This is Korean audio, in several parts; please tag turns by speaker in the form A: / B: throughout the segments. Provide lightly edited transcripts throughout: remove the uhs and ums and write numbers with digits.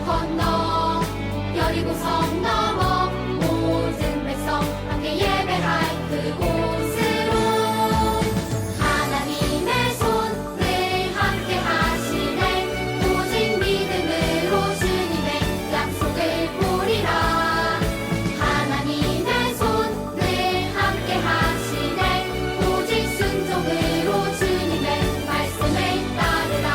A: 건너 여리고성 넘어 모든 백성 함께 예배할 그곳으로 하나님의 손을 함께 하시네 오직 믿음으로 주님의 약속을 보리라 하나님의 손을 함께 하시네 오직 순종으로 주님의 말씀을 따르라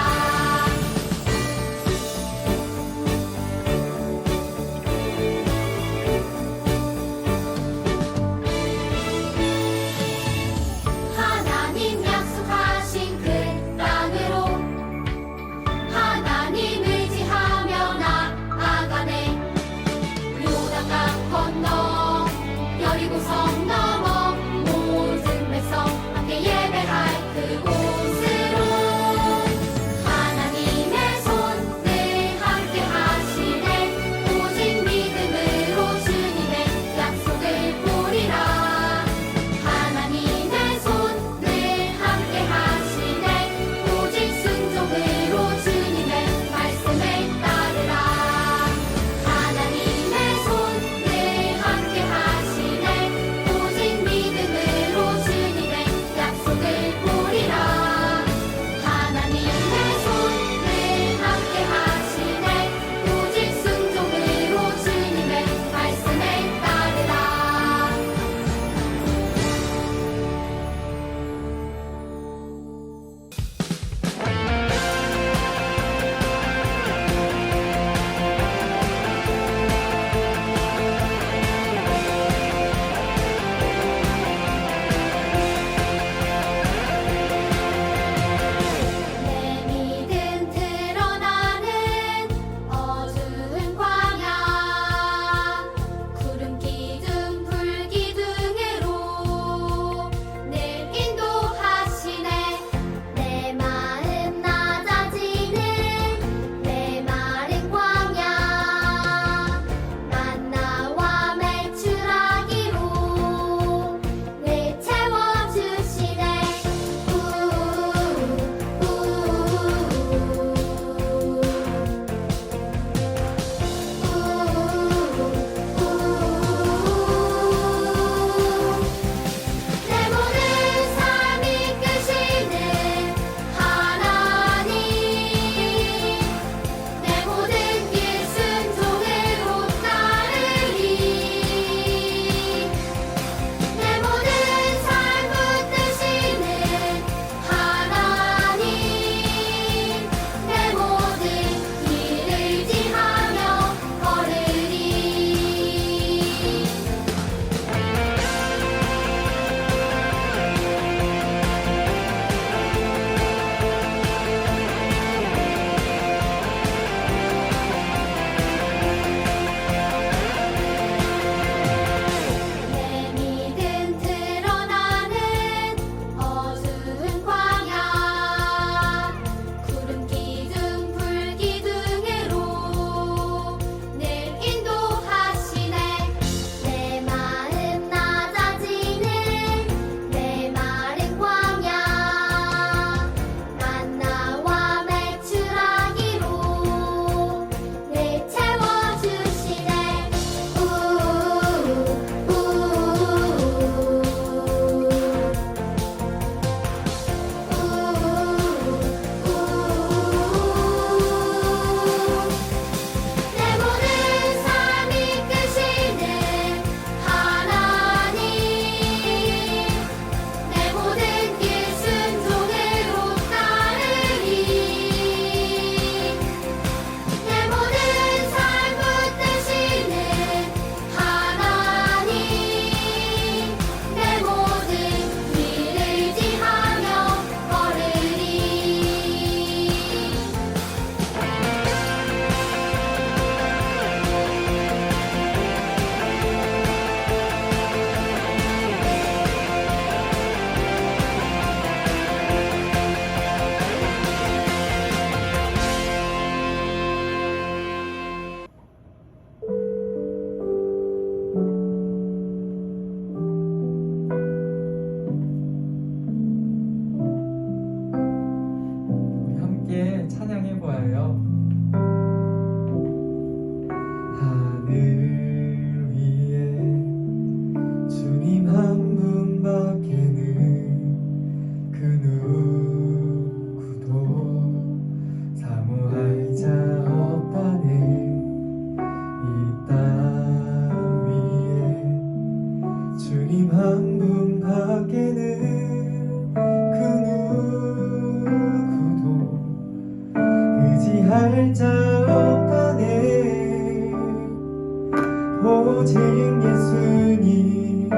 B: 오직 예수님,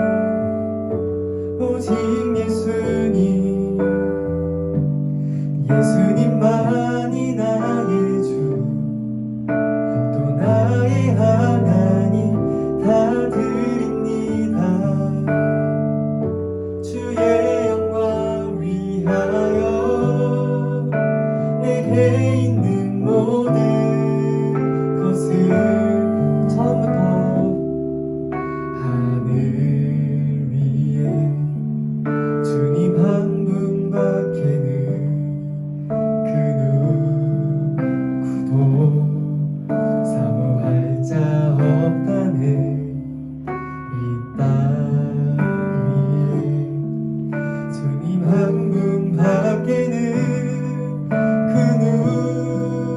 B: 오직 예수님, 예수님만이 나의 주, 또 나의 하나님 다 드립니다. 주의 영광 위하여 내게 있는 모든 것을 처음부터 하늘 위에 주님 한 분밖에는 그 누구도 사모할 자 없다네. 이 땅 위에 주님 한 분밖에는 그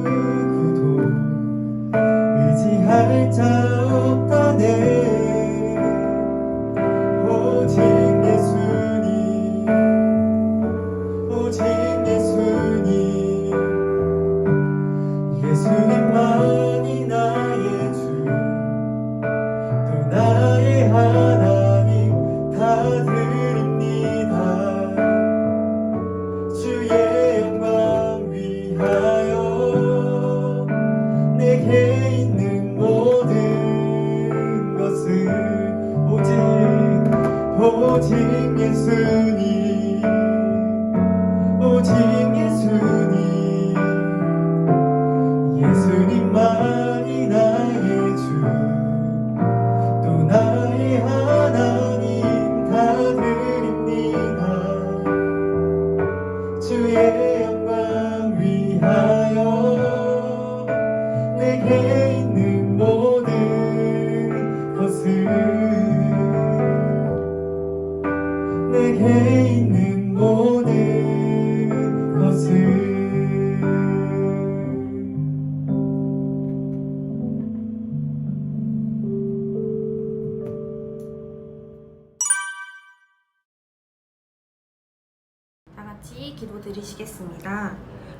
B: 누구도 의지할 자 없다네. 오직 예수님, 오직 예수님, 예수님만이 나의 주, 또 나의 하나님 다 드립니다. 주의 영광 위하여 내게 있는 모든 것을 오직 예수님, 오직 예수님, 예수님만이 나의 주, 또 나의 하나님 다 드립니다. 주의 영광 위하여 내게 있는 모든 것을, 내게 있는 모든 것을.
C: 다 같이 기도 드리시겠습니다.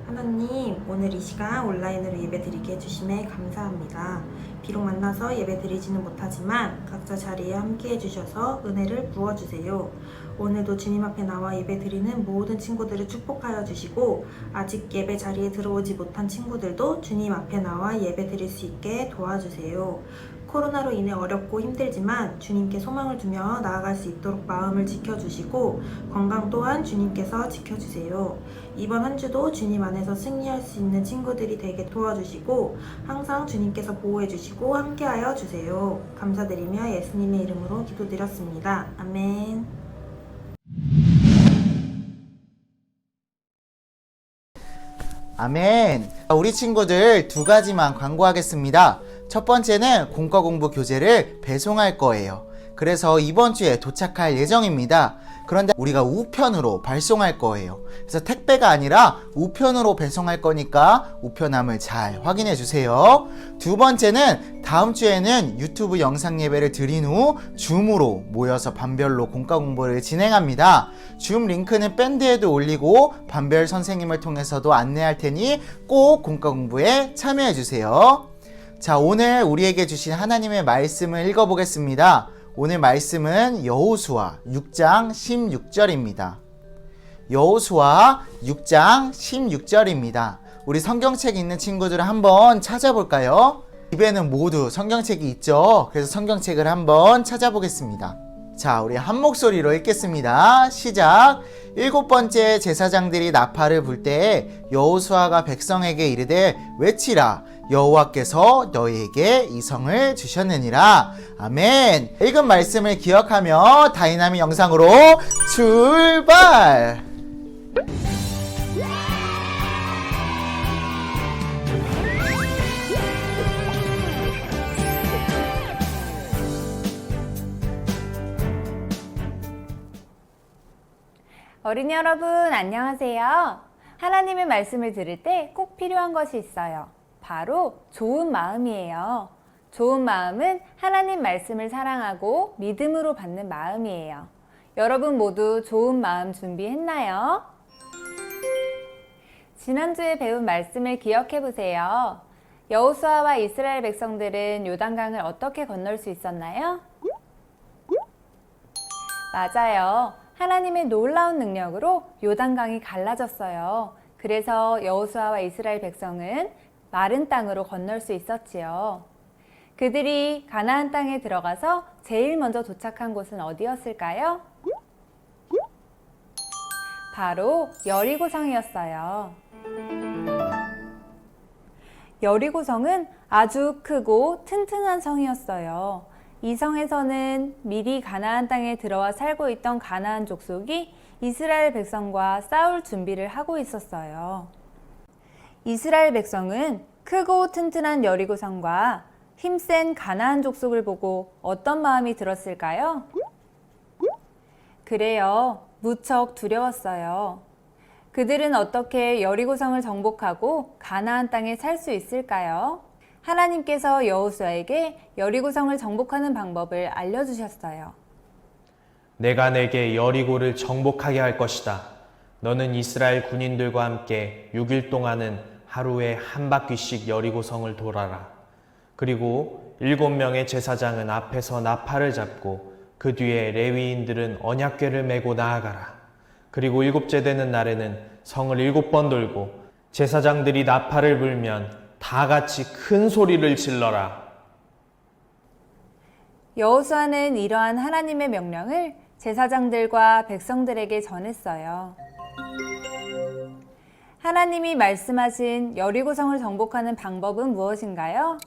C: 하나님, 오늘 이 시간 온라인으로 예배드리게 해주심에 감사합니다. 비록 만나서 예배드리지는 못하지만 각자 자리에 함께 해주셔서 은혜를 부어주세요. 오늘도 주님 앞에 나와 예배드리는 모든 친구들을 축복하여 주시고, 아직 예배 자리에 들어오지 못한 친구들도 주님 앞에 나와 예배드릴 수 있게 도와주세요. 코로나로 인해 어렵고 힘들지만 주님께 소망을 두며 나아갈 수 있도록 마음을 지켜주시고, 건강 또한 주님께서 지켜주세요. 이번 한 주도 주님 안에서 승리할 수 있는 친구들이 되게 도와주시고, 항상 주님께서 보호해주시고 함께하여 주세요. 감사드리며 예수님의 이름으로 기도드렸습니다. 아멘.
D: 아멘. 우리 친구들 두 가지만 광고하겠습니다. 첫 번째는 공과 공부 교재를 배송할 거예요. 그래서 이번 주에 도착할 예정입니다. 그런데 우리가 우편으로 발송할 거예요. 그래서 택배가 아니라 우편으로 배송할 거니까 우편함을 잘 확인해 주세요. 두 번째는 다음 주에는 유튜브 영상 예배를 드린 후 줌으로 모여서 반별로 공과 공부를 진행합니다. 줌 링크는 밴드에도 올리고 반별 선생님을 통해서도 안내할 테니 꼭 공과 공부에 참여해 주세요. 자, 오늘 우리에게 주신 하나님의 말씀을 읽어보겠습니다. 오늘 말씀은 여호수아 6장 16절입니다. 여호수아 6장 16절입니다. 우리 성경책 있는 친구들을 한번 찾아볼까요? 집에는 모두 성경책이 있죠? 그래서 성경책을 한번 찾아보겠습니다. 자, 우리 한 목소리로 읽겠습니다. 시작. 7번째 제사장들이 나팔을 불 때에 여호수아가 백성에게 이르되 외치라. 여호와께서 너희에게 이 성을 주셨느니라. 아멘. 읽은 말씀을 기억하며 다이나믹 영상으로 출발.
E: 어린이 여러분, 안녕하세요. 하나님의 말씀을 들을 때 꼭 필요한 것이 있어요. 바로 좋은 마음이에요. 좋은 마음은 하나님 말씀을 사랑하고 믿음으로 받는 마음이에요. 여러분 모두 좋은 마음 준비했나요? 지난주에 배운 말씀을 기억해 보세요. 여호수아와 이스라엘 백성들은 요단강을 어떻게 건널 수 있었나요? 맞아요. 하나님의 놀라운 능력으로 요단강이 갈라졌어요. 그래서 여호수아와 이스라엘 백성은 마른 땅으로 건널 수 있었지요. 그들이 가나안 땅에 들어가서 제일 먼저 도착한 곳은 어디였을까요? 바로 여리고성이었어요. 여리고성은 아주 크고 튼튼한 성이었어요. 이 성에서는 미리 가나안 땅에 들어와 살고 있던 가나안 족속이 이스라엘 백성과 싸울 준비를 하고 있었어요. 이스라엘 백성은 크고 튼튼한 여리고성과 힘센 가나안 족속을 보고 어떤 마음이 들었을까요? 그래요. 무척 두려웠어요. 그들은 어떻게 여리고성을 정복하고 가나안 땅에 살 수 있을까요? 하나님께서 여호수아에게 여리고성을 정복하는 방법을 알려주셨어요.
F: 내가 내게 여리고를 정복하게 할 것이다. 너는 이스라엘 군인들과 함께 6일 동안은 하루에 한 바퀴씩 여리고성을 돌아라. 그리고 7명의 제사장은 앞에서 나팔을 잡고 그 뒤에 레위인들은 언약궤를 메고 나아가라. 그리고 7째 되는 날에는 성을 7번 돌고 제사장들이 나팔을 불면 다 같이 큰 소리를 질러라.
E: 여호수아는 이러한 하나님의 명령을 제사장들과 백성들에게 전했어요. 하나님이 말씀하신 여리고성을 정복하는 방법은 무엇인가요?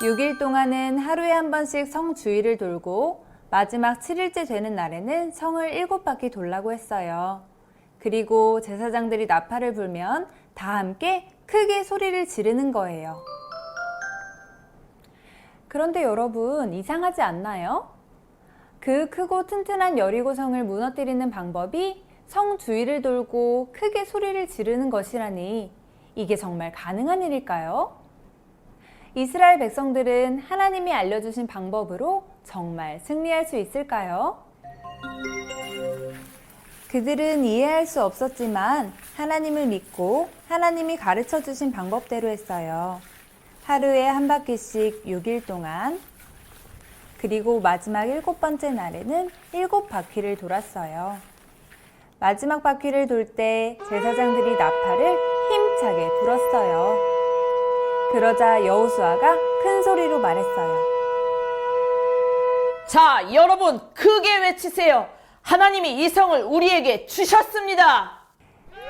E: 6일 동안은 하루에 한 번씩 성 주위를 돌고 마지막 7일째 되는 날에는 성을 7바퀴 돌라고 했어요. 그리고 제사장들이 나팔을 불면 다 함께 크게 소리를 지르는 거예요. 그런데 여러분, 이상하지 않나요? 그 크고 튼튼한 여리고성을 무너뜨리는 방법이 성 주위를 돌고 크게 소리를 지르는 것이라니, 이게 정말 가능한 일일까요? 이스라엘 백성들은 하나님이 알려주신 방법으로 정말 승리할 수 있을까요? 그들은 이해할 수 없었지만 하나님을 믿고 하나님이 가르쳐 주신 방법대로 했어요. 하루에 한 바퀴씩 6일 동안, 그리고 마지막 7번째 날에는 7바퀴를 돌았어요. 마지막 바퀴를 돌 때 제사장들이 나팔을 힘차게 불었어요. 그러자 여호수아가 큰 소리로 말했어요.
G: 자, 여러분 크게 외치세요. 하나님이 이 성을 우리에게 주셨습니다.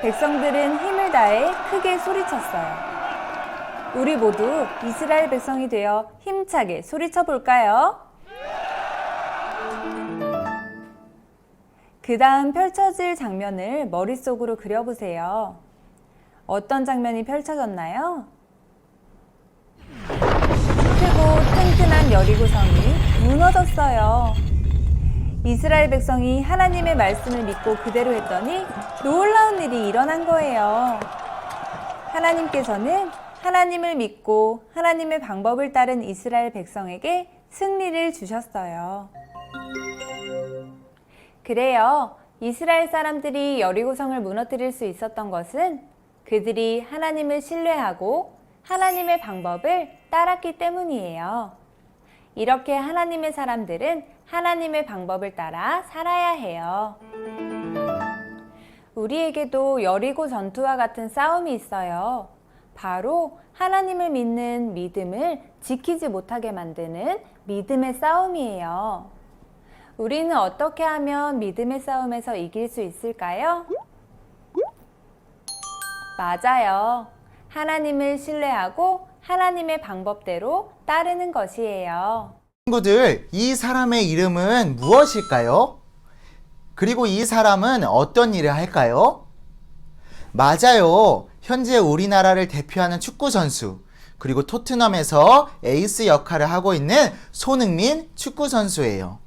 E: 백성들은 힘을 다해 크게 소리쳤어요. 우리 모두 이스라엘 백성이 되어 힘차게 소리쳐 볼까요? 그 다음 펼쳐질 장면을 머릿속으로 그려보세요. 어떤 장면이 펼쳐졌나요? 크고 튼튼한 여리고성이 무너졌어요. 이스라엘 백성이 하나님의 말씀을 믿고 그대로 했더니 놀라운 일이 일어난 거예요. 하나님께서는 하나님을 믿고 하나님의 방법을 따른 이스라엘 백성에게 승리를 주셨어요. 그래요. 이스라엘 사람들이 여리고성을 무너뜨릴 수 있었던 것은 그들이 하나님을 신뢰하고 하나님의 방법을 따랐기 때문이에요. 이렇게 하나님의 사람들은 하나님의 방법을 따라 살아야 해요. 우리에게도 여리고 전투와 같은 싸움이 있어요. 바로 하나님을 믿는 믿음을 지키지 못하게 만드는 믿음의 싸움이에요. 우리는 어떻게 하면 믿음의 싸움에서 이길 수 있을까요? 맞아요. 하나님을 신뢰하고 하나님의 방법대로 따르는 것이에요.
D: 친구들, 이 사람의 이름은 무엇일까요? 그리고 이 사람은 어떤 일을 할까요? 맞아요. 현재 우리나라를 대표하는 축구 선수, 그리고 토트넘에서 에이스 역할을 하고 있는 손흥민 축구 선수예요.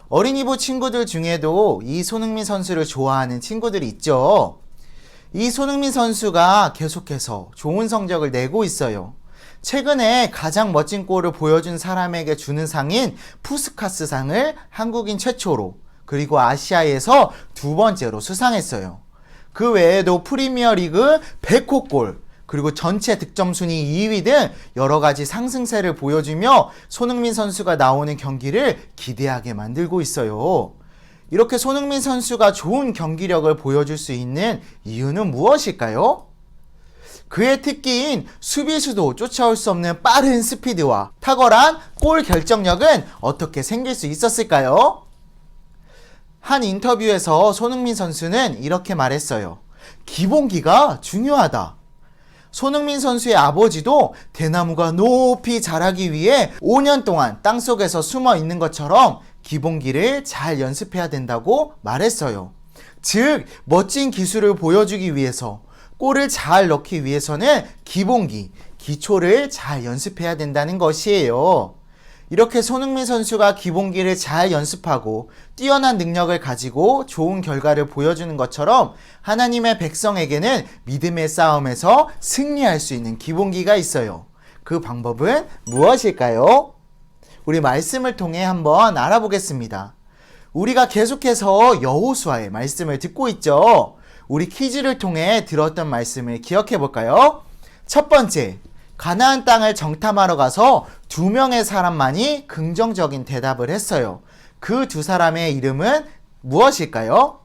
D: 어린이부 친구들 중에도 이 손흥민 선수를 좋아하는 친구들이 있죠. 이 손흥민 선수가 계속해서 좋은 성적을 내고 있어요. 최근에 가장 멋진 골을 보여준 사람에게 주는 상인 푸스카스 상을 한국인 최초로, 그리고 아시아에서 2번째로 수상했어요. 그 외에도 프리미어리그 100호 골, 그리고 전체 득점 순위 2위 등 여러 가지 상승세를 보여주며 손흥민 선수가 나오는 경기를 기대하게 만들고 있어요. 이렇게 손흥민 선수가 좋은 경기력을 보여줄 수 있는 이유는 무엇일까요? 그의 특기인 수비수도 쫓아올 수 없는 빠른 스피드와 탁월한 골 결정력은 어떻게 생길 수 있었을까요? 한 인터뷰에서 손흥민 선수는 이렇게 말했어요. 기본기가 중요하다. 손흥민 선수의 아버지도 대나무가 높이 자라기 위해 5년 동안 땅속에서 숨어 있는 것처럼 기본기를 잘 연습해야 된다고 말했어요. 즉, 멋진 기술을 보여주기 위해서, 골을 잘 넣기 위해서는 기본기, 기초를 잘 연습해야 된다는 것이에요. 이렇게 손흥민 선수가 기본기를 잘 연습하고 뛰어난 능력을 가지고 좋은 결과를 보여주는 것처럼 하나님의 백성에게는 믿음의 싸움에서 승리할 수 있는 기본기가 있어요. 그 방법은 무엇일까요? 우리 말씀을 통해 한번 알아보겠습니다. 우리가 계속해서 여호수아의 말씀을 듣고 있죠. 우리 퀴즈를 통해 들었던 말씀을 기억해 볼까요? 첫 번째, 가나안 땅을 정탐하러 가서 2명의 사람만이 긍정적인 대답을 했어요. 그 2사람의 이름은 무엇일까요?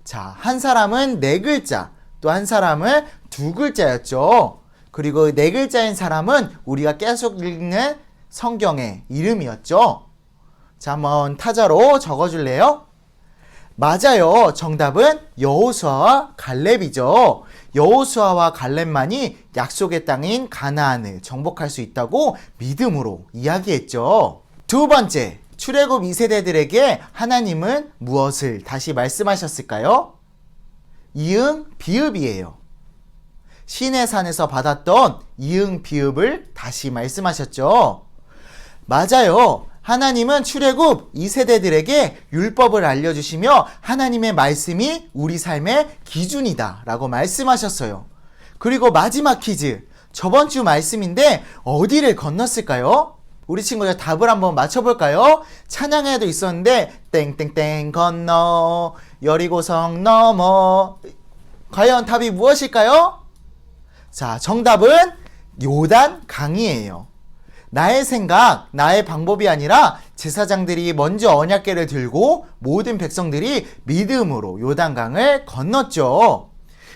D: 자, 한 사람은 4글자, 또 한 사람은 2글자였죠. 그리고 4글자인 사람은 우리가 계속 읽는 성경의 이름이었죠. 자, 한번 타자로 적어줄래요? 맞아요. 정답은 여호수아와 갈렙이죠. 여호수아와 갈렙만이 약속의 땅인 가나안을 정복할 수 있다고 믿음으로 이야기했죠. 두 번째, 출애굽 2세대들에게 하나님은 무엇을 다시 말씀하셨을까요? 이응, 비읍이에요. 시내산에서 받았던 이응, 비읍을 다시 말씀하셨죠. 맞아요. 하나님은 출애굽 2세대들에게 율법을 알려주시며 하나님의 말씀이 우리 삶의 기준이다 라고 말씀하셨어요. 그리고 마지막 퀴즈, 저번 주 말씀인데 어디를 건넜을까요? 우리 친구들 답을 한번 맞춰볼까요? 찬양에도 있었는데 땡땡땡 건너 여리고성 넘어. 과연 답이 무엇일까요? 자, 정답은 요단 강이에요. 나의 생각, 나의 방법이 아니라 제사장들이 먼저 언약궤를 들고 모든 백성들이 믿음으로 요단강을 건넜죠.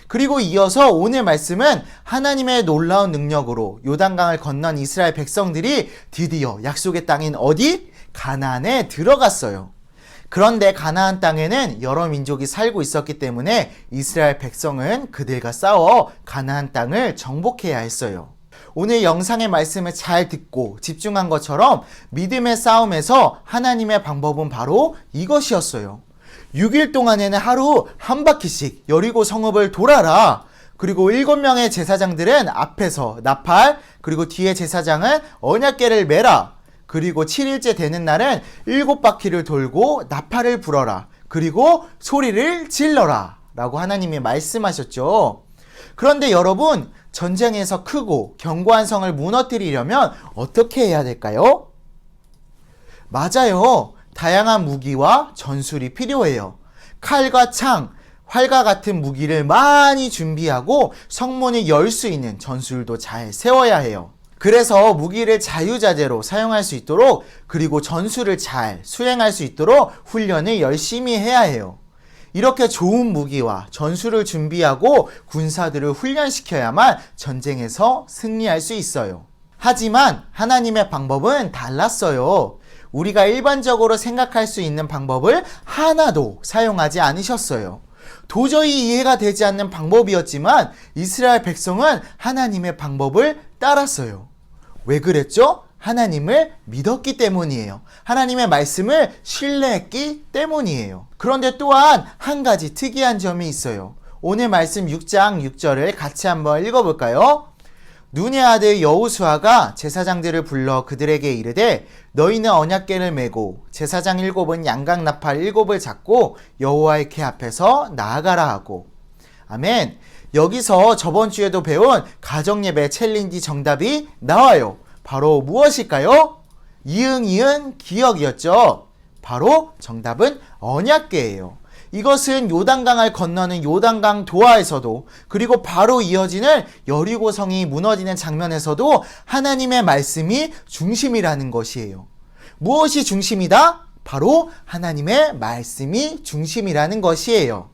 D: 그리고 이어서 오늘 말씀은 하나님의 놀라운 능력으로 요단강을 건넌 이스라엘 백성들이 드디어 약속의 땅인 어디? 가나안에 들어갔어요. 그런데 가나안 땅에는 여러 민족이 살고 있었기 때문에 이스라엘 백성은 그들과 싸워 가나안 땅을 정복해야 했어요. 오늘 영상의 말씀을 잘 듣고 집중한 것처럼 믿음의 싸움에서 하나님의 방법은 바로 이것이었어요. 6일 동안에는 하루 한 바퀴씩 여리고 성읍을 돌아라. 그리고 7명의 제사장들은 앞에서 나팔, 그리고 뒤에 제사장은 언약궤를 메라. 그리고 7일째 되는 날은 7바퀴를 돌고 나팔을 불어라. 그리고 소리를 질러라. 라고 하나님이 말씀하셨죠. 그런데 여러분, 전쟁에서 크고 견고한 성을 무너뜨리려면 어떻게 해야 될까요? 맞아요. 다양한 무기와 전술이 필요해요. 칼과 창, 활과 같은 무기를 많이 준비하고 성문을 열 수 있는 전술도 잘 세워야 해요. 그래서 무기를 자유자재로 사용할 수 있도록, 그리고 전술을 잘 수행할 수 있도록 훈련을 열심히 해야 해요. 이렇게 좋은 무기와 전술을 준비하고 군사들을 훈련시켜야만 전쟁에서 승리할 수 있어요. 하지만 하나님의 방법은 달랐어요. 우리가 일반적으로 생각할 수 있는 방법을 하나도 사용하지 않으셨어요. 도저히 이해가 되지 않는 방법이었지만 이스라엘 백성은 하나님의 방법을 따랐어요. 왜 그랬죠? 하나님을 믿었기 때문이에요. 하나님의 말씀을 신뢰했기 때문이에요. 그런데 또한 한 가지 특이한 점이 있어요. 오늘 말씀 6장 6절을 같이 한번 읽어볼까요? 눈의 아들 여호수아가 제사장들을 불러 그들에게 이르되 너희는 언약궤를 메고 제사장 7은 양각 나팔 7을 잡고 여호와의 궤 앞에서 나아가라 하고. 아멘. 여기서 저번 주에도 배운 가정예배 챌린지 정답이 나와요. 바로 무엇일까요? 이응 기억이었죠. 바로 정답은 언약궤예요. 이것은 요단강을 건너는 요단강 도하에서도, 그리고 바로 이어지는 여리고성이 무너지는 장면에서도 하나님의 말씀이 중심이라는 것이에요. 무엇이 중심이다? 바로 하나님의 말씀이 중심이라는 것이에요.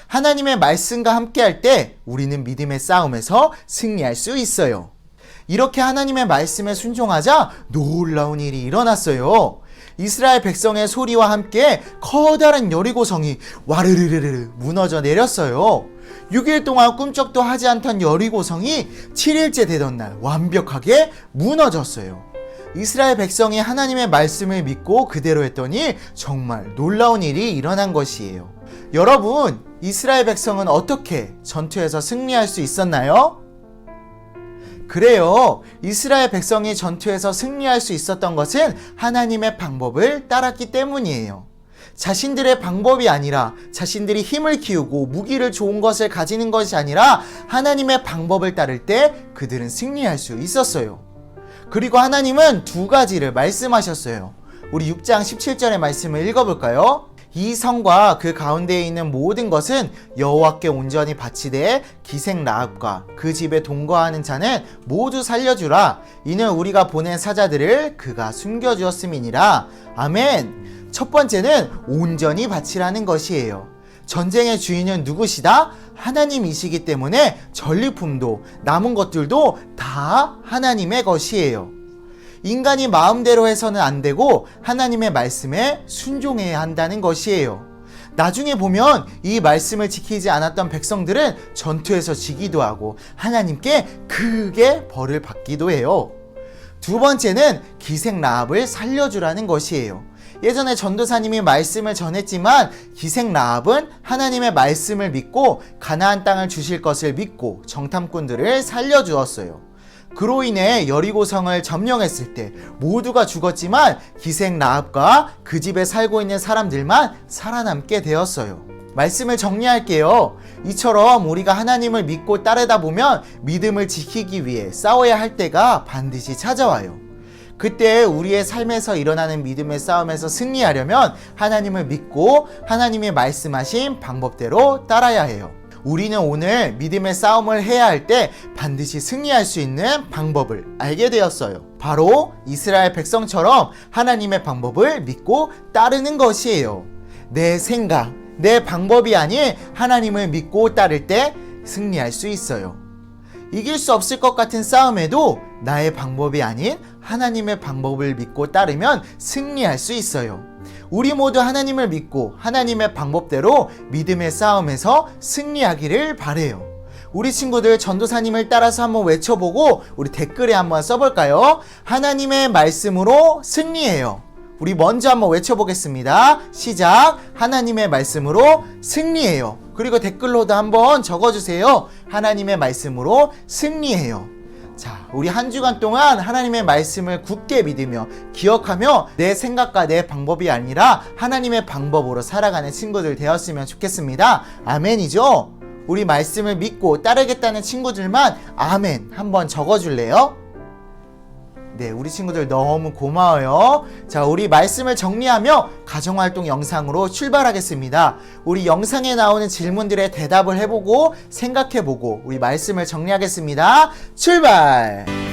D: 하나님의 말씀과 함께할 때 우리는 믿음의 싸움에서 승리할 수 있어요. 이렇게 하나님의 말씀에 순종하자 놀라운 일이 일어났어요. 이스라엘 백성의 소리와 함께 커다란 여리고성이 와르르르르 무너져 내렸어요. 6일 동안 꿈쩍도 하지 않던 여리고성이 7일째 되던 날 완벽하게 무너졌어요. 이스라엘 백성이 하나님의 말씀을 믿고 그대로 했더니 정말 놀라운 일이 일어난 것이에요. 여러분, 이스라엘 백성은 어떻게 전투에서 승리할 수 있었나요? 그래요. 이스라엘 백성이 전투에서 승리할 수 있었던 것은 하나님의 방법을 따랐기 때문이에요. 자신들의 방법이 아니라, 자신들이 힘을 키우고 무기를 좋은 것을 가지는 것이 아니라 하나님의 방법을 따를 때 그들은 승리할 수 있었어요. 그리고 하나님은 두 가지를 말씀하셨어요. 우리 6장 17절의 말씀을 읽어볼까요? 이 성과 그 가운데에 있는 모든 것은 여호와께 온전히 바치되 기생 라합과 그 집에 동거하는 자는 모두 살려주라. 이는 우리가 보낸 사자들을 그가 숨겨주었음이니라. 아멘. 첫 번째는 온전히 바치라는 것이에요. 전쟁의 주인은 누구시다? 하나님이시기 때문에 전리품도 남은 것들도 다 하나님의 것이에요. 인간이 마음대로 해서는 안 되고 하나님의 말씀에 순종해야 한다는 것이에요. 나중에 보면 이 말씀을 지키지 않았던 백성들은 전투에서 지기도 하고 하나님께 크게 벌을 받기도 해요. 두 번째는 기생 라합을 살려주라는 것이에요. 예전에 전도사님이 말씀을 전했지만 기생 라합은 하나님의 말씀을 믿고 가나안 땅을 주실 것을 믿고 정탐꾼들을 살려주었어요. 그로 인해 여리고성을 점령했을 때 모두가 죽었지만 기생 라합과 그 집에 살고 있는 사람들만 살아남게 되었어요. 말씀을 정리할게요. 이처럼 우리가 하나님을 믿고 따르다 보면 믿음을 지키기 위해 싸워야 할 때가 반드시 찾아와요. 그때 우리의 삶에서 일어나는 믿음의 싸움에서 승리하려면 하나님을 믿고 하나님이 말씀하신 방법대로 따라야 해요. 우리는 오늘 믿음의 싸움을 해야 할 때 반드시 승리할 수 있는 방법을 알게 되었어요. 바로 이스라엘 백성처럼 하나님의 방법을 믿고 따르는 것이에요. 내 생각, 내 방법이 아닌 하나님을 믿고 따를 때 승리할 수 있어요. 이길 수 없을 것 같은 싸움에도 나의 방법이 아닌 하나님의 방법을 믿고 따르면 승리할 수 있어요. 우리 모두 하나님을 믿고 하나님의 방법대로 믿음의 싸움에서 승리하기를 바래요. 우리 친구들 전도사님을 따라서 한번 외쳐보고 우리 댓글에 한번 써볼까요? 하나님의 말씀으로 승리해요. 우리 먼저 한번 외쳐보겠습니다. 시작! 하나님의 말씀으로 승리해요. 그리고 댓글로도 한번 적어주세요. 하나님의 말씀으로 승리해요. 자, 우리 한 주간 동안 하나님의 말씀을 굳게 믿으며 기억하며 내 생각과 내 방법이 아니라 하나님의 방법으로 살아가는 친구들 되었으면 좋겠습니다. 아멘이죠? 우리 말씀을 믿고 따르겠다는 친구들만 아멘 한번 적어줄래요? 네, 우리 친구들 너무 고마워요. 자, 우리 말씀을 정리하며 가정활동 영상으로 출발하겠습니다. 우리 영상에 나오는 질문들에 대답을 해보고 생각해보고 우리 말씀을 정리하겠습니다. 출발!